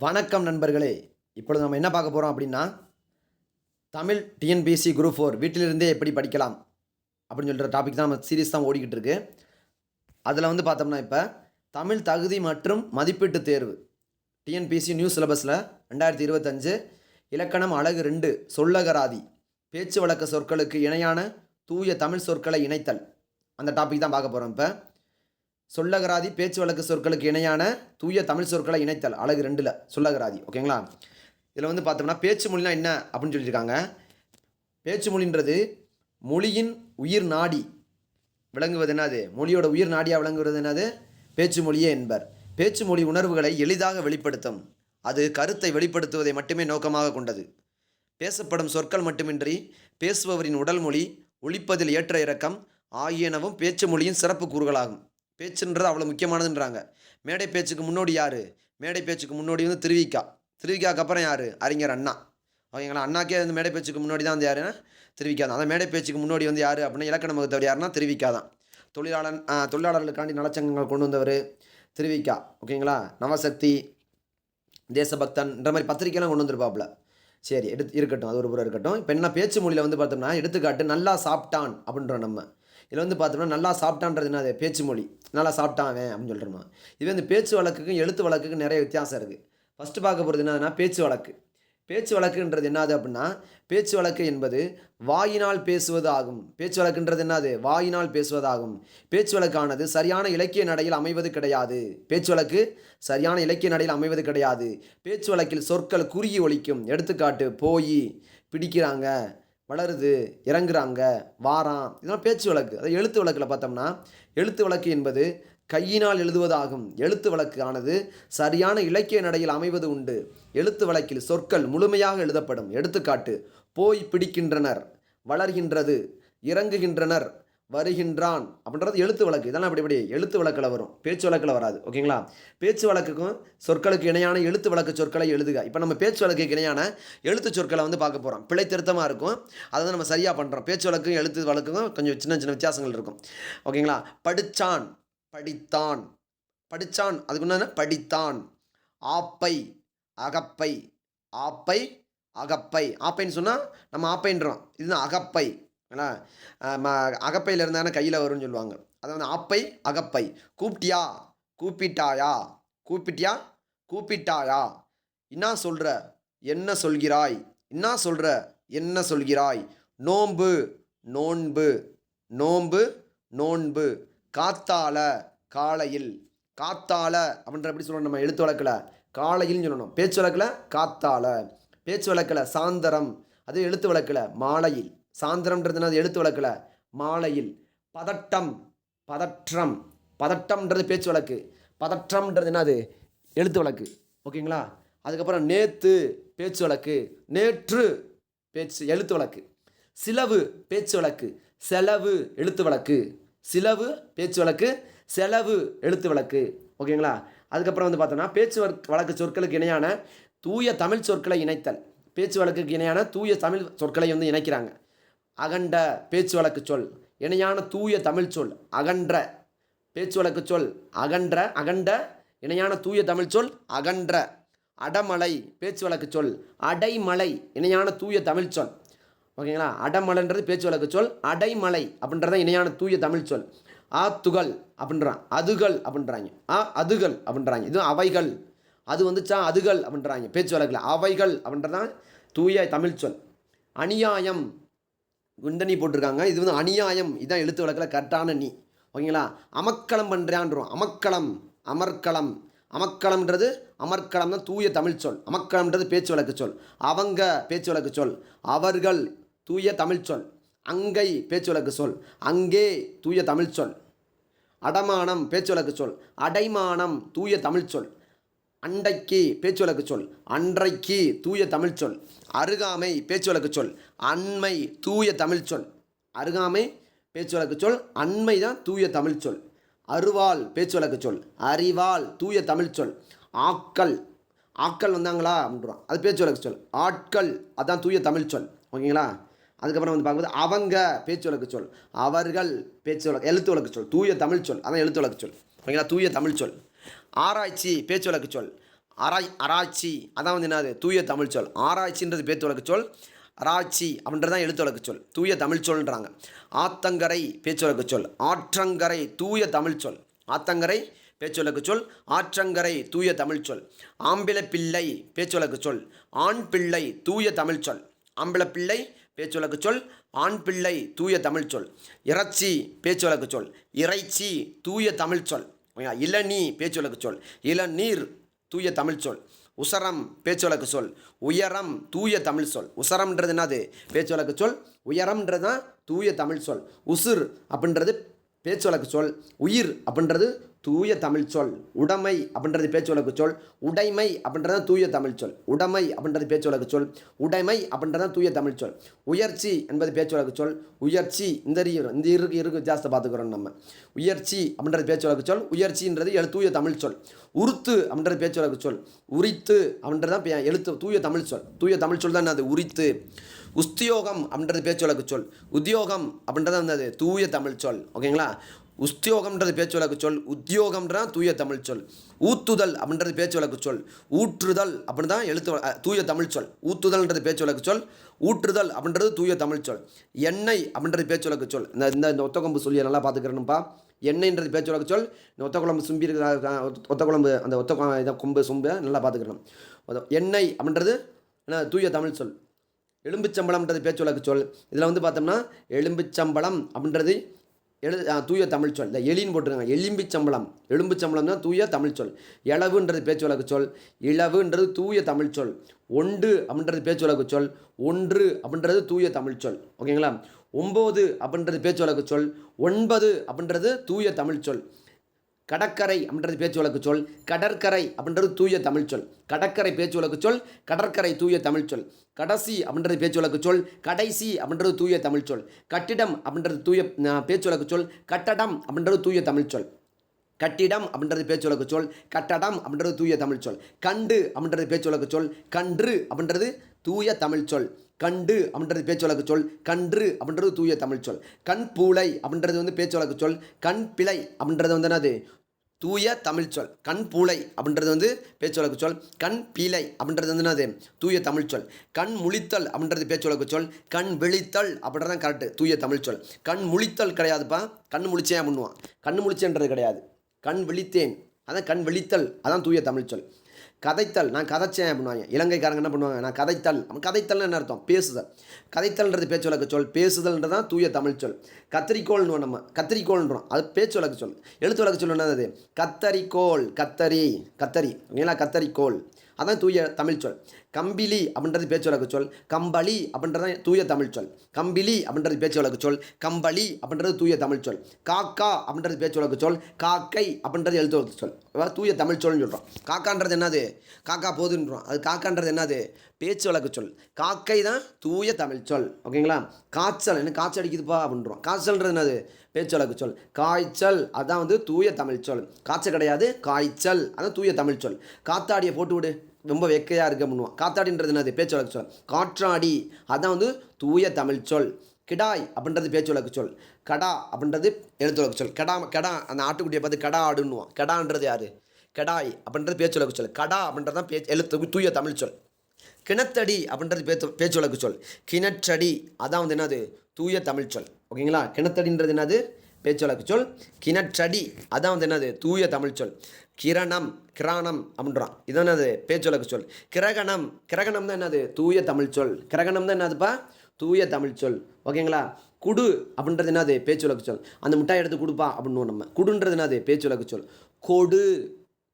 வணக்கம் நண்பர்களே. இப்பொழுது நம்ம என்ன பார்க்க போகிறோம் அப்படின்னா, தமிழ் டிஎன்பிஎஸ்சி குரூப் 4 வீட்டிலிருந்தே எப்படி படிக்கலாம் அப்படின்னு சொல்கிற டாபிக் தான் நம்ம சீரிஸ் தான் ஓடிக்கிட்டு இருக்கு. அதில் பார்த்தோம்னா இப்போ தமிழ் தகுதி மற்றும் மதிப்பீட்டு தேர்வு டிஎன்பிஎஸ்சி நியூ சிலபஸில் 2025 இலக்கணம் அழகு 2 சொல்லகராதி பேச்சு வழக்கு சொற்களுக்கு இணையான தூய தமிழ் சொற்களை இணைத்தல் அந்த டாபிக் தான் பார்க்க போகிறோம். இப்போ சொல்லகராதி பேச்சு வழக்கு சொற்களுக்கு இணையான தூய தமிழ் சொற்களை இணைத்தல் அழகு 2ல் சொல்லகராதி. ஓகேங்களா? இதில் பார்த்தோம்னா பேச்சு மொழினா என்ன அப்படின்னு சொல்லியிருக்காங்க. பேச்சு மொழின்றது மொழியின் உயிர் நாடி விளங்குவது என்னது, மொழியோட உயிர் நாடியாக விளங்குவது என்னது, பேச்சு மொழியே என்பர். பேச்சு மொழி உணர்வுகளை எளிதாக வெளிப்படுத்தும். அது கருத்தை வெளிப்படுத்துவதை மட்டுமே நோக்கமாக கொண்டது. பேசப்படும் சொற்கள் மட்டுமின்றி பேசுபவரின் உடல் மொழி, ஒலிப்பதில் ஏற்ற இறக்கம் ஆகியனவும் பேச்சு மொழியின் சிறப்பு கூறுகளாகும். பேச்சுன்றது அவ்வளோ முக்கியமானதுன்றாங்க. மேடை பேச்சுக்கு முன்னோடி யார்? மேடை பேச்சுக்கு முன்னோடி திருவிக்கா. திருவிக்காக்கு அப்புறம் யார்? அறிஞர் அண்ணா. ஓகேங்களா? அண்ணாக்கே மேடை பேச்சுக்கு முன்னோடி தான் யாருன்னா திருவிக்கா தான். அந்த மேடை பேச்சுக்கு முன்னோடி யார் அப்படின்னா இலக்கண வகுத்தவர் யாருன்னா திருவிக்கா தான். தொழிலாளர்களுக்காண்டி நலச்சங்கங்கள் கொண்டு வந்தவர் திருவிக்கா. ஓகேங்களா? நவசக்தி, தேசபக்தன்ற மாதிரி பத்திரிக்கைலாம் கொண்டு வந்திருப்பாப்புல. சரி, இருக்கட்டும், அது ஒரு புறம் இருக்கட்டும். இப்போ என்ன பேச்சு மொழியில் பார்த்தோம்னா எடுத்துக்காட்டு நல்லா சாப்பிட்டான் அப்படின்றோம். நம்ம இதில் பார்த்தோம்னா நல்லா சாப்பிட்டான்றது என்னது, பேச்சு மொழி. நல்லா சாப்பிட்டான் அப்படின்னு சொல்கிறோம். இதுவே பேச்சு வழக்குக்கும் எழுத்து வழக்குக்கும் நிறைய வித்தியாசம் இருக்குது. ஃபஸ்ட்டு பார்க்க போகிறது என்னதுன்னா பேச்சு வழக்கு. பேச்சு வழக்குன்றது என்னது அப்படின்னா, பேச்சு வழக்கு என்பது வாயினால் பேசுவது ஆகும். பேச்சு வழக்குன்றது என்னது, வாயினால் பேசுவதாகும். பேச்சு வழக்கானது சரியான இலக்கிய நடையில் அமைவது கிடையாது. பேச்சு வழக்கு சரியான இலக்கிய நடையில் அமைவது கிடையாது. பேச்சு வழக்கில் சொற்கள் குறுகி ஒலிக்கும். எடுத்துக்காட்டு போய், பிடிக்கிறாங்க, வளருது, இறங்குறாங்க, வாரான், இதெல்லாம் பேச்சு வழக்கு. அது எழுத்து வழக்கில் பார்த்தோம்னா எழுத்து வழக்கு என்பது கையினால் எழுதுவதாகும். எழுத்து வழக்கு ஆனது சரியான இலக்கிய நடையில் அமைவது உண்டு. எழுத்து வழக்கில் சொற்கள் முழுமையாக எழுதப்படும். எடுத்துக்காட்டு போய் பிடிக்கின்றனர், வளர்கின்றது, இறங்குகின்றனர், வருகின்றான் அப்படின்றது எழுத்து வழக்கு. இதெல்லாம் இப்படி எழுத்து வழக்கில் வரும், பேச்சு வழக்கில் வராது. ஓகேங்களா? பேச்சு வழக்குக்கும் சொற்களுக்கு இணையான எழுத்து வழக்கு சொற்களை எழுதுக. இப்போ நம்ம பேச்சு வழக்குக்கு இணையான எழுத்து சொற்களை பார்க்க போகிறோம். பிழை திருத்தமாக இருக்கும், அதை நம்ம சரியாக பண்ணுறோம். பேச்சு வழக்கும் எழுத்து வழக்குக்கும் கொஞ்சம் சின்ன சின்ன வித்தியாசங்கள் இருக்கும். ஓகேங்களா? படித்தான், படித்தான், படித்தான், அதுக்கு என்ன படித்தான். ஆப்பை, அகப்பை, ஆப்பை, அகப்பை. ஆப்பைன்னு சொன்னால் நம்ம ஆப்பைன்றோம், இதுதான் அகப்பை. ஏன்னா அகப்பையில் இருந்தானே கையில் வரும்னு சொல்லுவாங்க. அதாவது ஆப்பை, அகப்பை. கூப்பிட்டியா, கூப்பிட்டாயா, கூப்பிட்டியா, கூப்பிட்டாயா. என்ன சொல்கிற, என்ன சொல்கிறாய், என்ன சொல்கிற, என்ன சொல்கிறாய். நோன்பு, நோன்பு, நோன்பு, நோன்பு. காத்தால, காலையில். காத்தால அப்படின்ற எப்படி சொல்லணும், நம்ம எழுத்து வழக்கில் காலையில்னு சொல்லணும். பேச்சு வழக்கில் காத்தால. பேச்சு வழக்கில் சாயந்தரம், அது எழுத்து வழக்கில் மாலையில். சாயந்தரம்ன்றது எழுத்து வழக்கில் மாலையில். பதட்டம், பதற்றம், பதட்டம்ன்றது பேச்சு வழக்கு. பதற்றம்ன்றது என்னது, எழுத்து வழக்கு. ஓகேங்களா? அதுக்கப்புறம் நேற்று பேச்சு வழக்கு, நேற்று பேச்சு எழுத்து வழக்கு. சிலவு பேச்சு வழக்கு, செலவு எழுத்து வழக்கு. சிலவு பேச்சு வழக்கு, செலவு எழுத்து வழக்கு. ஓகேங்களா? அதுக்கப்புறம் பார்த்தோன்னா பேச்சு வழக்கு சொற்களுக்கு இணையான தூய தமிழ் சொற்களை இணைத்தல். பேச்சு வழக்குக்கு இணையான தூய தமிழ் சொற்களை இணைக்கிறாங்க. அகன்ற பேச்சு வழக்கு சொல், இணையான தூய தமிழ் சொல் அகன்ற. பேச்சு வழக்கு சொல் அகன்ற, அகண்ட, இணையான தூய தமிழ் சொல் அகன்ற. அடமலை பேச்சு வழக்கு சொல் அடைமலை, இணையான தூய தமிழ் சொல். ஓகேங்களா? அடமலைன்றது பேச்சு வழக்கு சொல், அடைமலை அப்படின்றத இணையான தூய தமிழ் சொல். ஆத்துகள் அப்படின்றான், அதுகள் அப்படின்றாங்க. அதுகள் அப்படின்றாங்க. இது அவைகள், அது வந்துச்சா அதுகள் அப்படின்றாங்க பேச்சு வழக்கில். அவைகள் அப்படின்றதான் தூய தமிழ் சொல். அநியாயம் குண்டனி போட்டிருக்காங்க, இது அநியாயம், இதுதான் எழுத்து வழக்கில் கரெக்டான நீ. ஓகேங்களா? அமக்களம் பண்ணுறான்றோம். அமக்களம், அமர்க்களம். அமக்களம்ன்றது அமர்க்களம் தான் தூய தமிழ் சொல். அமக்களம்ன்றது பேச்சு வழக்கு சொல். அவங்க பேச்சு வழக்கு சொல். அவர்கள் தூய தமிழ் சொல். அங்கை பேச்சு வழக்கு சொல். அங்கே தூய தமிழ் சொல். அடமானம் பேச்சு வழக்கு சொல். அடைமானம் தூய தமிழ் சொல். அண்டைக்கு பேச்சு வழக்கு சொல். அன்றைக்கு தூய தமிழ் சொல். அருகாமை பேச்சு வழக்கு சொல். அண்மை தூய தமிழ் சொல். அருகாமை பேச்சு வழக்கு சொல். அண்மை தான் தூய தமிழ் சொல். அருவாள் பேச்சு வழக்கு சொல். அறிவாள் தூய தமிழ் சொல். ஆக்கள், ஆக்கள் வந்தாங்களா அப்படின்றோம், அது பேச்சு வழக்கு சொல். ஆட்கள் அதான் தூய தமிழ் சொல். ஓகேங்களா? அதுக்கப்புறம் பார்க்கும்போது அவங்க பேச்சு வழக்கு சொல். அவர்கள் பேச்சு வழக்கு எழுத்து வழக்கு சொல். தூய தமிழ் சொல், அதான் எழுத்து வழக்கு சொல். ஓகேங்களா? தூய தமிழ் சொல். ஆராய்ச்சி பேச்சு வழக்கு சொல். ஆராய்ச்சி அதான் வந்து என்னது தூய தமிழ் சொல். ஆராய்ச்சின்றது பேச்சு வழக்கு சொல். ஆராய்ச்சி அப்படின்றது தான் எழுத்து வழக்கு சொல். தூய தமிழ் சொல்ன்றாங்க. ஆத்தங்கரை பேச்சு வழக்கு சொல். ஆற்றங்கரை தூய தமிழ் சொல். ஆத்தங்கரை பேச்சு வழக்கு சொல். ஆற்றங்கரை தூய தமிழ் சொல். ஆம்பிளப்பிள்ளை பேச்சு வழக்கு சொல். ஆண் பிள்ளை தூய தமிழ் சொல். ஆம்பிளப்பிள்ளை பேச்சு வழக்கு சொல். ஆண் பிள்ளை தூய தமிழ் சொல். இறைச்சி பேச்சு வழக்கு சொல். இறைச்சி தூய தமிழ் சொல். இளநீ பேச்சு வழக்கு சொல். இளநீர் தூய தமிழ் சொல். உசரம் பேச்சு வழக்கு சொல். உயரம் தூய தமிழ் சொல். உசரம்ன்றது என்னது பேச்சு வழக்கு சொல். உயரம்ன்றது தான் தூய தமிழ் சொல். உசுர் அப்படின்றது பேச்சு வழக்கு சொல். உயிர் அப்படின்றது தூய தமிழ் சொல். உடைமை அப்படின்றது பேச்சு வழக்கு சொல். உடைமை அப்படின்றது தூய தமிழ் சொல். உடைமை அப்படின்றது பேச்சு வழக்கு சொல். உடைமை அப்படின்றது தூய தமிழ் சொல். உயர்ச்சி என்பது பேச்சு வழக்கு சொல். உயர்ச்சி இந்த இருக்கு வித்தியாசத்தை பார்த்துக்கிறோம் நம்ம. உயர்ச்சி அப்படின்றது பேச்சு வழக்கு சொல். உயர்ச்சின்றது தூய தமிழ் சொல். உருத்து அப்படின்றது பேச்சு வழக்கு சொல். உரித்து அப்படின்றது தான் எழுத்து தூய தமிழ் சொல். தூய தமிழ் சொல் தான் அது உரித்து. உஸ்தியோகம் அப்படின்றது பேச்சு வழக்கு சொல். உத்தியோகம் அப்படின்றது வந்து தூய தமிழ் சொல். ஓகேங்களா. உஸ்தியோகம்ன்றது பேச்சு வழக்கு சொல். உத்தியோகம்ன்றது தூய தமிழ் சொல். ஊத்துதல் அப்படின்றது பேச்சு வழக்கு சொல். ஊற்றுதல் அப்படின்னு தான் தூய தமிழ் சொல். ஊத்துதல்ன்றது பேச்சு வழக்கு சொல். ஊற்றுதல் அப்படின்றது தூய தமிழ் சொல். எண்ணெய் அப்படின்றது பேச்சு வழக்கு சொல். இந்த ஒத்தக்கொம்பு சொல்லியை நல்லா பார்த்துக்கிறேன்ப்பா. எண்ணெய்ன்றது பேச்சு வழக்கு சொல். இந்த ஒத்தக்குழம்பு சும்பி இருக்கிற ஒத்தக்குழம்பு அந்த இதை கொம்பு சொம்பை நல்லா பார்த்துக்கிறோம். எண்ணெய் அப்படின்றது தூய தமிழ் சொல். எலும்புச்சம்பளம்ன்றது பேச்சு வழக்கு சொல். இதில் வந்து பார்த்தோம்னா எலும்புச்சம்பளம் அப்படின்றது தூய தமிழ் சொல். இந்த எலின்னு போட்டுருக்காங்க. எலும்பிச்சம்பளம். எலும்புச்சம்பளம் தான் தூய தமிழ் சொல். இளவுன்றது பேச்சு வழக்கு சொல். இளவுன்றது தூய தமிழ் சொல். ஒன்று அப்படின்றது பேச்சு வழக்கு சொல். ஒன்று அப்படின்றது தூய தமிழ் சொல். ஓகேங்களா. 9 அப்படின்றது பேச்சு வழக்கு சொல். 9 அப்படின்றது தூய தமிழ் சொல். கடற்கரை அப்படின்றது பேச்சு வழக்கு சொல். கடற்கரை அப்படின்றது தூய தமிழ் சொல். கடற்கரை பேச்சு வழக்கு சொல். கடற்கரை தூய தமிழ் சொல். கடைசி அப்படின்றது பேச்சு வழக்கு சொல். கடைசி அப்படின்றது தூய தமிழ் சொல். கட்டிடம் அப்படின்றது தூய பேச்சு வழக்கு சொல். கட்டடம் அப்படின்றது தூய தமிழ் சொல். கட்டிடம் அப்படின்றது பேச்சு வழக்கு சொல். கட்டடம் அப்படின்றது தூய தமிழ் சொல். கண்டு அப்படின்றது பேச்சு வழக்கு சொல். கன்று அப்படின்றது தூய தமிழ் சொல். கண்டு அப்படின்றது பேச்சு வழக்கு சொல். கன்று அப்படின்றது தூய தமிழ் சொல். கண் பூளை அப்படின்றது வந்து பேச்சு வழக்கு சொல். கண் பிழை அப்படின்றது வந்து என்னது தூய தமிழ் சொல். கண் பூளை அப்படின்றது வந்து பேச்சு வழக்கு சொல். கண் பீலை அப்படின்றது வந்து என்னது தூய தமிழ் சொல். கண் முழித்தல் அப்படின்றது பேச்சு வழக்கு சொல். கண் விழித்தல் அப்படின்றது தான் கரெக்டு தூய தமிழ் சொல். கண் முழித்தல் கிடையாதுப்பா. கண் முழிச்சேன் பண்ணுவான். கண் முழிச்சேன்றது கிடையாது. கண் விழித்தேன் அதான் கண் விழித்தல் அதான் தூய தமிழ் சொல். கதைத்தல் நான் கதைச்சேன் அப்படின்வாங்க. இலங்கைக்காரங்க என்ன பண்ணுவாங்க நான் கதைத்தல். கதைத்தல்னு என்ன அர்த்தம் பேசுதல். கதைத்தல்ன்றது பேச்சு வழக்கு சொல். பேசுதல்ன்றது தான் தூய தமிழ் சொல். கத்திரிக்கோள்னு நம்ம கத்திரிக்கோள்ன்றோம் அது பேச்சு வழக்கு சொல். எழுத்து வழக்கு சொல் என்னது கத்தரிக்கோள். கத்தரி ஓகேங்களா. கத்தரிக்கோள் அதான் தூய தமிழ் சொல். கம்பிலி அப்படின்றது பேச்சு வழக்கு சொல். கம்பளி அப்படின்றது தூய தமிழ் சொல். கம்பிலி அப்படின்றது பேச்சு வழக்கு சொல். கம்பளி அப்படின்றது தூய தமிழ் சொல். காக்கா அப்படின்றது பேச்சு வழக்கு சொல். காக்கை அப்படின்றது எழுத்து வழக்கு சொல். தூய தமிழ் சொல்னு சொல்கிறோம். காக்கான்றது என்னது காக்கா போதுன்றோம். அது காக்கான்றது என்னது பேச்சு வழக்கு சொல். காக்கை தான் தூய தமிழ் சொல். ஓகேங்களா. காய்ச்சல் என்ன காய்ச்சல் அடிக்குதுப்பா அப்படின்றோம். காய்ச்சல்ன்றது என்னது பேச்சு வழக்கு சொல். காய்ச்சல் அதான் வந்து தூய தமிழ் சொல். காய்ச்சல் கிடையாது காய்ச்சல் அதான் தூய தமிழ் சொல். காத்தாடியை போட்டு விடு ரொம்ப வெக்கையாக இருக்க பண்ணுவோம். காத்தாடின்றது என்னது பேச்சு வழக்கு சொல். காற்றாடி அதான் வந்து தூய தமிழ் சொல். கிடாய் அப்படின்றது பேச்சு வழக்கு சொல். கடா அப்படின்றது எழுத்து வழக்கு சொல். கெடா அந்த ஆட்டுக்குட்டியை பார்த்து கடா ஆடுன்னுவோம். கெடான்றது யார் கெடாய் அப்படின்றது பேச்சு வழக்கு சொல். கடா அப்படின்றது தான் எழுத்து தூய தமிழ் சொல். கிணத்தடி அப்படின்றது பேச்சு வழக்கு சொல். கிணற்றடி அதான் வந்து என்னது தூய தமிழ் சொல். ஓகேங்களா. கிணத்தடின்றது என்னது பேச்சு வழக்கு சொல். கிணற்றடி அதான் வந்து என்னது தூய தமிழ் சொல். கிரணம் அப்படின்றான் இது என்னது பேச்சு வழக்கு சொல். கிரகணம் தான் என்னது தூய தமிழ் சொல். கிரகணம் தான் என்னதுப்பா தூய தமிழ் சொல். ஓகேங்களா. குடு அப்படின்றது என்னது பேச்சு வழக்கு சொல். அந்த மிட்டாய் எடுத்து கொடுப்பா அப்படின்னு நம்ம. குடுன்றது என்னது பேச்சு வழக்கு சொல். கொடு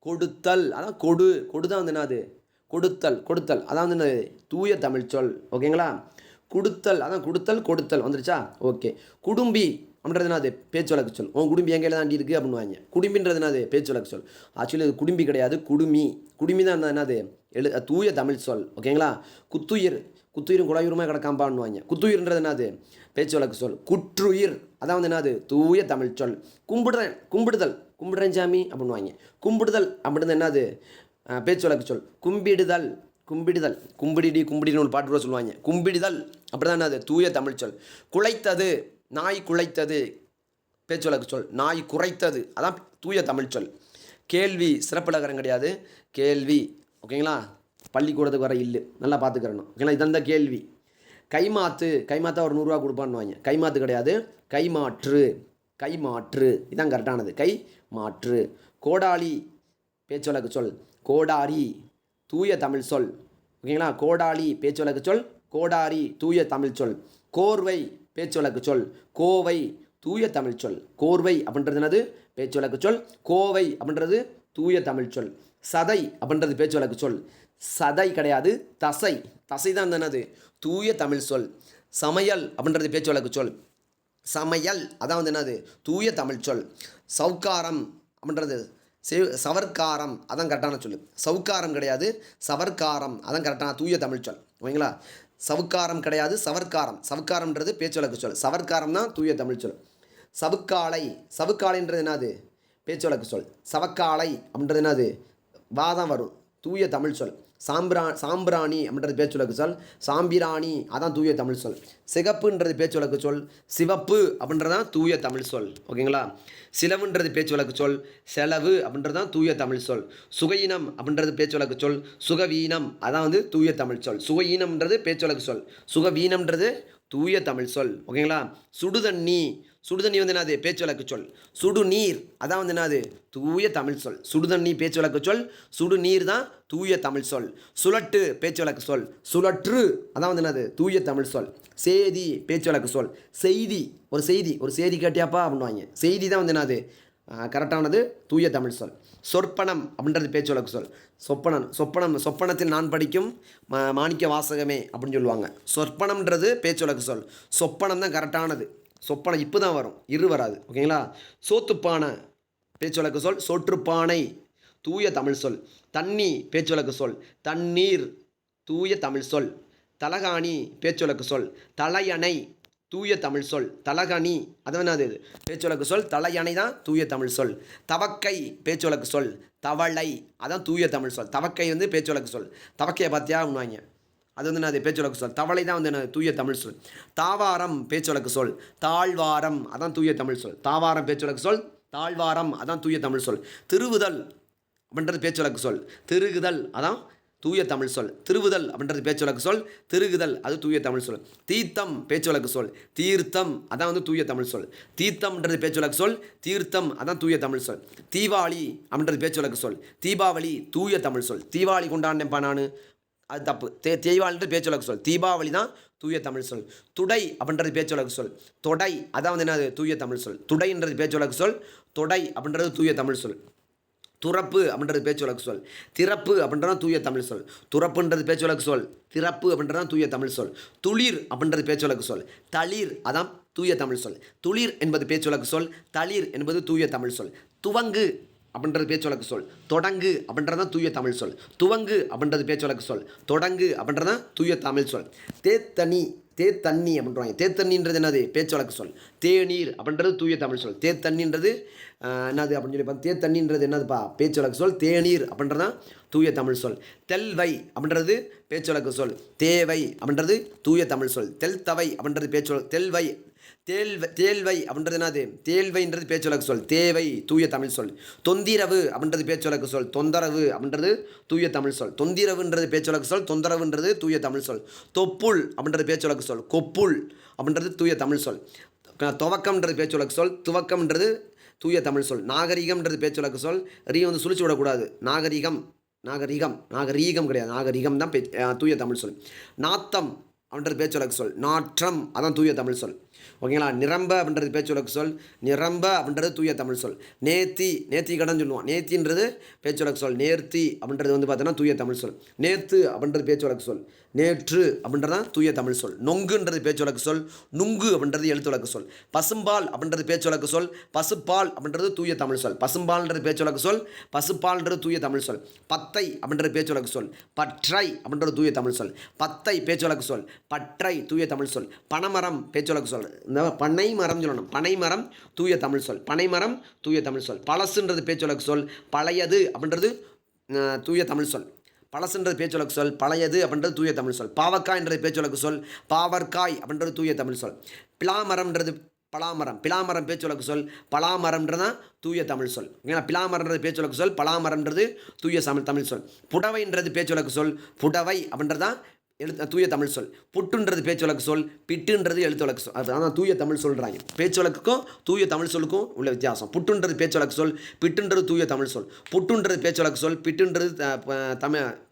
கொடுத்தல் அதான் கொடு தான் வந்து என்னது கொடுத்தல் அதான் வந்து என்னது தூய தமிழ் சொல். ஓகேங்களா. கொடுத்தல் அதான் கொடுத்தல் வந்துருச்சா. ஓகே. குடும்பி அப்படின்றது என்னது பேச்சு வழக்கு சொல். குடும்பி எங்கே தாண்டி இருக்குது அப்படின்வாங்க. குடும்பின்றது என்னது பேச்சு வழக்கு சொல். ஆக்சுவலி அது குடும்பி கிடையாது குடுமி தான் என்னது தூய தமிழ் சொல். ஓகேங்களா. குத்துயிரும் குடாயுருமா கிடக்காம்பான்னுவாங்க. குத்துயிர்ன்றது என்னது பேச்சு வழக்கு சொல். குற்றுயிர் அதான் வந்து என்னது தூய தமிழ் சொல். கும்பிடுறேன் சாமி அப்படின்வாங்க. கும்பிடுதல் அப்படின்றது என்னது பேச்சு வழக்கு சொல். கும்பிடின்னு ஒரு பாட்டு கூட சொல்லுவாங்க. கும்பிடுதல் அப்படி தான் என்னது தூய தமிழ் சொல். குலைத்தது நாய் குலைத்தது பேச்சு வழக்கு சொல். நாய் குறைத்தது அதான் தூய தமிழ் சொல். கேள்வி சிறப்புலகரம் கிடையாது. கேள்வி ஓகேங்களா? பள்ளிக்கூடத்துக்கு வர இல்லு நல்லா பார்த்துக்கிறணும். ஓகேங்களா? இதான் கேள்வி. கைமாத்து கைமாத்தா ஒரு 100 ரூபா கொடுப்பான்னு. கைமாத்து கிடையாது, கைமாற்று. கைமாற்று இதான் கரெக்டானது. கை மாற்று. கோடாளி பேச்சு வழக்கு சொல். கோடாரி தூய தமிழ் சொல். ஓகேங்களா? கோடாளி பேச்சு வழக்கு சொல். கோடாரி தூய தமிழ் சொல். கோர்வை பேச்சு வழக்கு சொல். கோவை தூய தமிழ் சொல். கோர்வை அப்படின்றது என்னது? பேச்சு வழக்கு சொல். கோவை அப்படின்றது தூய தமிழ் சொல். சதை அப்படின்றது பேச்சு வழக்கு சொல். சதை கிடையாது, தசை. தசை தான் என்னது? தூய தமிழ் சொல். சமையல் அப்படின்றது பேச்சு வழக்கு சொல். சமையல் அதான் வந்து என்னது? தூய தமிழ் சொல். சவுக்காரம் அப்படின்றது சவர்க்காரம் அதான் கரெக்டான சொல். சவுக்காரம் கிடையாது, சவர்க்காரம் அதான் கரெக்டான தூய தமிழ் சொல். ஓகேங்களா? சவுக்காரம் கிடையாது, சவர்க்காரம். சவுக்காரம்ன்றது பேச்சு வழக்கு சொல். சவர்க்காரம் தான் தூய தமிழ் சொல். சவுக்காலை சவுக்காலைன்றது என்னது? பேச்சு வழக்கு சொல். சவக்காலை அப்படின்றது என்னது? வாதம் வரும், தூய தமிழ் சொல். சாம்பிராணி அப்படின்றது பேச்சு வழக்கு சொல். சாம்பிராணி அதான் தூய தமிழ் சொல். சிகப்புன்றது பேச்சு வழக்கு சொல். சிவப்பு அப்படின்றதான் தூய தமிழ் சொல். ஓகேங்களா? சிலவுன்றது பேச்சு வழக்கு சொல். செலவு அப்படின்றது தான் தூய தமிழ் சொல். சுகையினம் அப்படின்றது பேச்சு வழக்கு சொல். சுகவீனம் அதான் வந்து தூய தமிழ் சொல். சுகையினம்ன்றது பேச்சு வழக்கு சொல். சுகவீனம்ன்றது தூய தமிழ் சொல். ஓகேங்களா? சுடுதண்ணி சுடுதண்ணி வந்து என்னது? பேச்சு வழக்கு சொல். சுடுநீர் அதான் வந்து என்னது? தூய தமிழ் சொல். சுடுதண்ணி பேச்சு வழக்கு சொல். சுடுநீர் தான் தூய தமிழ் சொல். சுழட்டு பேச்சு வழக்கு சொல். சுழற்று அதான் வந்து என்னது? தூய தமிழ் சொல். செய்தி பேச்சு வழக்கு சொல். செய்தி ஒரு செய்தி கேட்டியாப்பா அப்படின்வாங்க. செய்தி தான் வந்து என்னது? கரெக்டானது தூய தமிழ் சொல். சொற்பனம் அப்படின்றது பேச்சு வழக்கு சொல். சொப்பனத்தில் நான் படிக்கும் மாணிக்க வாசகமே அப்படின்னு சொல்லுவாங்க. சொற்பனம்ன்றது பேச்சு வழக்கு சொல். சொப்பனம் தான் கரெக்டானது. சொப்பனம் இப்போ தான் வரும், வராது. ஓகேங்களா? சோத்துப்பானை பேச்சு வழக்கு சொல். சோற்றுப்பானை தூய தமிழ் சொல். தண்ணி பேச்சு வழக்கு சொல். தண்ணீர் தூய தமிழ் சொல். தலகாணி பேச்சு வழக்கு சொல். தலையணை தூய தமிழ் சொல். தலகணி அது என்னது? பேச்சு வழக்கு சொல். தலையணை தான் தூய தமிழ் சொல். தவக்கை பேச்சு வழக்கு சொல். தவளை அதான் தூய தமிழ் சொல். தவக்கை வந்து பேச்சு வழக்கு சொல். தவக்கையை பார்த்தியா உண்வாங்க, அது வந்து என்னது? பேச்சு வழக்கு சொல். தவளை தான் வந்து என்ன? தூய தமிழ் சொல். தாவாரம் பேச்சு வழக்கு சொல். தாழ்வாரம் அதான் தூய தமிழ் சொல். தாவாரம் பேச்சு வழக்கு சொல். தாழ்வாரம் அதான் தூய தமிழ் சொல். திருவுதல் அப்படின்றது பேச்சு வழக்கு சொல். திருகுதல் அதான் தூய தமிழ் சொல். திருவுதல் அப்படின்றது பேச்சு வழக்கு சொல். திருகுதல் அது தூய தமிழ் சொல். தீர்த்தம் பேச்சு வழக்கு சொல். தீர்த்தம் அதான் வந்து தூய தமிழ் சொல். தீர்த்தம்ன்றது பேச்சு வழக்கு சொல். தீர்த்தம் அதான் தூய தமிழ் சொல். தீபாவளி அப்படின்றது பேச்சு வழக்கு சொல். தீபாவளி தூய தமிழ் சொல். தீபாவளி கொண்டாடினேன்ப்பா நான், அது தப்பு. தேய்வாளின்றது பேச்சு வழக்கு சொல். தீபாவளி தான் தூய தமிழ் சொல். துடை அப்படின்றது பேச்சு வழக்கு சொல். தொடை அதான் வந்து என்னது? தூய தமிழ் சொல். துடைன்றது பேச்சு வழக்கு சொல். தொடை அப்படின்றது தூய தமிழ் சொல். துறப்பு அப்படின்றது பேச்சு வழக்கு சொல். திறப்பு அப்படின்றது தூய தமிழ் சொல். துறப்புன்றது பேச்சு வழக்கு சொல். திறப்பு அப்படின்றது தூய தமிழ் சொல். துளிர் அப்படின்றது பேச்சு வழக்கு சொல். தளிர் அதான் தூய தமிழ் சொல். துளிர் என்பது பேச்சு வழக்கு சொல். தளிர் என்பது தூய தமிழ் சொல். துவங்கு அப்படின்றது பேச்சு வழக்கு சொல். தொடங்கு அப்படின்றது தான் தூய தமிழ் சொல். துவங்கு அப்படின்றது பேச்சு வழக்கு சொல். தொடங்கு அப்படின்றது தான் தூய தமிழ் சொல். தேத்தண்ணி அப்படின்றாங்க. தேத்தண்ணின்றது என்னது? பேச்சு வழக்கு சொல். தேநீர் அப்படின்றது தூய தமிழ் சொல். தேத்தண்ணின்றது என்னது அப்படின்னு சொல்லி பார்த்தா, தேத்தண்ணின்றது என்னதுப்பா? பேச்சு வழக்கு சொல். தேநீர் அப்படின்றது தான் தூய தமிழ் சொல். தெல்வை அப்படின்றது பேச்சு வழக்கு சொல். தேவை அப்படின்றது தூய தமிழ் சொல். தெல்தவை அப்படின்றது பேச்சு வழக்கு. தெல்வை தேல்வை அப்படின்றது என்னது? தேல்வைன்றது பேச்சு வழக்கு சொல். தேவை தூய தமிழ் சொல். தொந்திரவு அப்படின்றது பேச்சு வழக்கு சொல். தொந்தரவு அப்படின்றது தூய தமிழ் சொல். தொந்திரவுன்றது பேச்சு வழக்கு சொல். தொந்தரவுன்றது தூய தமிழ் சொல். தொப்புள் அப்படின்றது பேச்சு வழக்கு சொல். கொப்புள் அப்படின்றது தூய தமிழ் சொல். துவக்கம்ன்றது பேச்சு வழக்கு சொல். துவக்கம்ன்றது தூய தமிழ் சொல். நாகரிகம்ன்றது பேச்சு வழக்கு சொல். வந்து சுழிச்சு விடக்கூடாது. நாகரிகம் கிடையாது. நாகரிகம் தான் தூய தமிழ் சொல். நாத்தம் அப்படின்றது பேச்சு வழக்கு சொல். நாற்றம் அதான் தூய தமிழ் சொல். ஓகேங்களா? நிரம்ப அப்படின்றது பேச்சு வழக்கு சொல். நிரம்ப அப்படின்றது தூய தமிழ் சொல். நேர்த்தி கடன் சொல்லுவோம். நேர்த்தின்றது பேச்சு வழக்கு சொல். நேர்த்தி அப்படின்றது வந்து பார்த்தோன்னா தூய தமிழ் சொல். நேர்த்து அப்படின்றது பேச்சு வழக்கு சொல். நேற்று அப்படின்றதான் தூய தமிழ் சொல். நொங்குன்றது பேச்சு வழக்கு சொல். நுங்கு அப்படின்றது எழுத்து வழக்கு சொல். பசும்பால் அப்படின்றது பேச்சு வழக்கு சொல். பசுப்பால் அப்படின்றது தூய தமிழ் சொல். பசும்பால்ன்றது பேச்சு வழக்கு சொல். பசுப்பால்ன்றது தூய தமிழ் சொல். பத்தை அப்படின்றது பேச்சு வழக்கு சொல். பற்றை அப்படின்றது தூய தமிழ் சொல். பத்தை பேச்சு வழக்கு சொல். பற்றை தூய தமிழ் சொல். பனைமரம் பேச்சு வழக்கு சொல். இந்த பனை மரம் சொல்லணும். பனைமரம் தூய தமிழ் சொல். பனைமரம் தூய தமிழ் சொல். பழசுன்றது பேச்சு வழக்கு சொல். பழையது அப்படின்றது தூய தமிழ் சொல். பழசுன்றது பேச்சு வழக்கு சொல். பழையது அப்படின்றது தூய தமிழ் சொல். பாவக்காய்ன்றது பேச்சு வழக்கு சொல். பாவற்காய் அப்படின்றது தூய தமிழ் சொல். பிளாமரம்ன்றது பலாமரம். பிலாமரம் பேச்சுவழக்கு சொல். பலாமரம்ன்றதான் தூய தமிழ் சொல். ஓகேங்களா? பிலாமரம்ன்றது பேச்சுவழக்கு சொல். பலாமரம்ன்றது தூய தமிழ் சொல். புடவைன்றது பேச்சுவழக்கு சொல். புடவை அப்படின்றதான் தூய தமிழ் சொல். புட்டுன்றது பேச்சுவழக்கு சொல். பிட்டுன்றது எழுத்துவழக்கு சொல். அதுதான் தூய தமிழ் சொல்கிறாங்க. பேச்சுவழக்குக்கும் தூய தமிழ் சொல்லுக்கும் உள்ள வித்தியாசம். புட்டுன்றது பேச்சுவழக்கு சொல். பிட்டுன்றது தூய தமிழ் சொல். புட்டுன்றது பேச்சுவழக்கு சொல். பிட்டுன்றது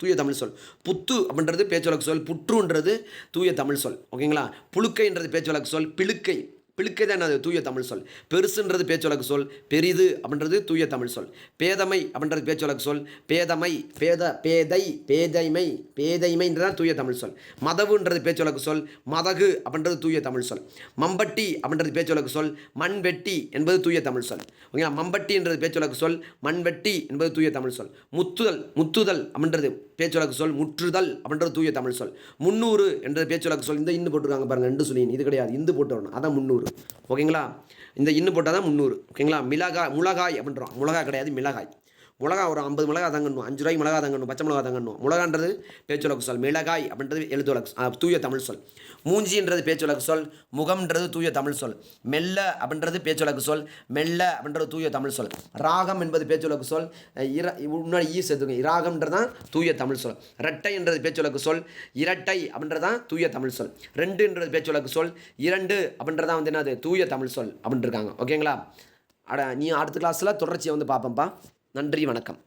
தூய தமிழ் சொல். புத்து அப்படின்றது பேச்சுவழக்கு சொல். புற்றுன்றது தூய தமிழ் சொல். ஓகேங்களா? புழுக்கைன்றது பேச்சுவழக்கு சொல். பிழுக்கை பிழுக்கை தான் என்னது தூய தமிழ் சொல். பெருசுன்றது பேச்சுவழக்கு சொல். பெரிது அப்படின்றது தூய தமிழ் சொல். பேதமை அப்படின்றது பேச்சுவழக்கு சொல். பேதமை பேதைமைன்றதான் தூய தமிழ் சொல். மதவுன்றது பேச்சுவழக்கு சொல். மதகு அப்படின்றது தூய தமிழ் சொல். மம்பட்டி அப்படின்றது பேச்சுவழக்கு சொல். மண்வெட்டி என்பது தூய தமிழ் சொல். ஓகேங்களா? மம்பட்டின்றது பேச்சுவழக்கு சொல். மண்வெட்டி என்பது தூய தமிழ் சொல். முத்துதல் அப்படின்றது பேச்சுவழக்கு சொல். முற்றுதல் அப்படின்றது தூய தமிழ் சொல். 300 என்றது பேச்சுவழக்கு சொல். இந்த இன்னும் போட்டுருக்காங்க பாருங்கள், 2 சொல்லி இது கிடையாது, இந்து போட்டு வரணும், அதான் 300. ஓகேங்களா? இந்த இன்னும் போட்டால் தான் 300. ஓகேங்களா? முளகாய் அப்படின்றோம். முளகாய் கிடையாது, மிளகாய். மிளகா ஒரு 50 மிளகா தாங்கணும், 5 ரூபாய்க்கு மிளகா தாங்கணும், பச்சை மிளகா தாங்கணும். மிளகான்றது பேச்சுவழக்கு சொல். மிளகாய் அப்படின்றது எழுத்துவழக்கு தூய தமிழ் சொல். மூஞ்சின்றது பேச்சுவழக்கு சொல். முகம்ன்றது தூய தமிழ் சொல். மெல்ல அப்படின்றது பேச்சுவழக்கு சொல். மெல்ல அப்படின்றது தூய தமிழ் சொல். ராகம் என்பது பேச்சுவழக்கு சொல். முன்னாடி ஈ சேர்த்துங்க. ராகம்ன்றதான் தூய தமிழ் சொல். இரட்டை என்றது பேச்சுவழக்கு சொல். இரட்டை அப்படின்றதான் தூய தமிழ் சொல். ரெண்டுன்றது பேச்சுவழக்கு சொல். இரண்டு அப்படின்றதான் வந்து என்னது தூய தமிழ் சொல் அப்படின்ட்டு இருக்காங்க. ஓகேங்களா? நீ அடுத்த கிளாஸில் தொடர்ச்சியை வந்து பார்ப்பேன்ப்பா. நன்றி, வணக்கம்.